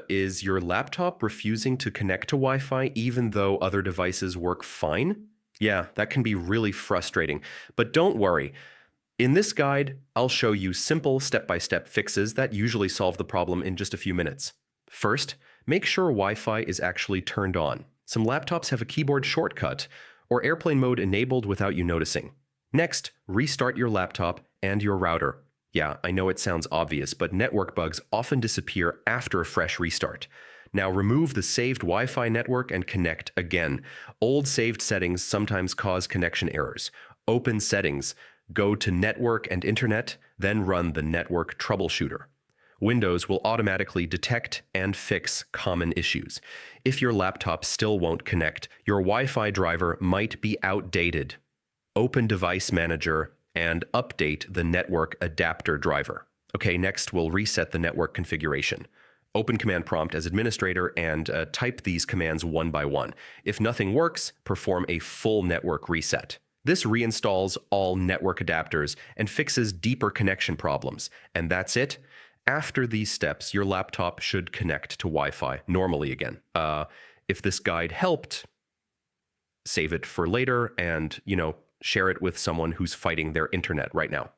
Is your laptop refusing to connect to Wi-Fi even though other devices work fine? Yeah, that can be really frustrating. But don't worry. In this guide, I'll show you simple step-by-step fixes that usually solve the problem in just a few minutes. First, make sure Wi-Fi is actually turned on. Some laptops have a keyboard shortcut or airplane mode enabled without you noticing. Next, restart your laptop and your router. Yeah, I know it sounds obvious, but network bugs often disappear after a fresh restart. Now remove the saved Wi-Fi network and connect again. Old saved settings sometimes cause connection errors. Open Settings, go to Network and Internet, then run the Network Troubleshooter. Windows will automatically detect and fix common issues. If your laptop still won't connect, your Wi-Fi driver might be outdated. Open Device Manager and update the network adapter driver. Okay, next we'll reset the network configuration. Open Command Prompt as administrator and type these commands one by one. If nothing works, perform a full network reset. This reinstalls all network adapters and fixes deeper connection problems. And that's it. After these steps, your laptop should connect to Wi-Fi normally again. If this guide helped, save it for later and, share it with someone who's fighting their internet right now.